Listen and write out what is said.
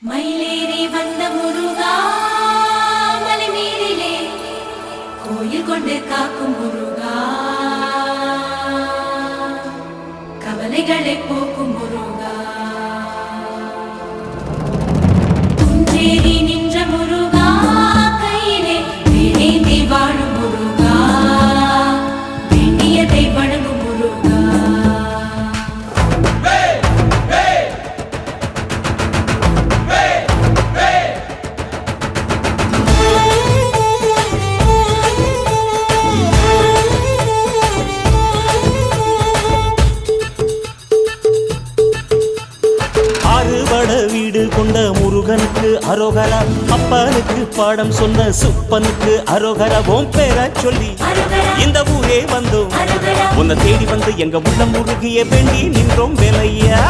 மயிலேறி வந்த முருகா மலைமீதிலே கோயில் கொண்டு காக்கும் முருகா கவலைகளை போக்கும் முருகா குன்றேறி நின்ற முருகா கையிலே வேறேந்தி வாழும் முருகா வேண்டியதை வழங்கும் முருகா வீடு கொண்ட முருகனுக்கு அரோகரா, அப்பனுக்கு பாடம் சொன்ன சுப்பனுக்கு அரோகரா. ஓம் பேர சொல்லி இந்த ஊரே வந்தோம், உன்னை தேடி வந்து எங்க உள்ள முருகிய வேண்டி நின்றோம் வேலையா.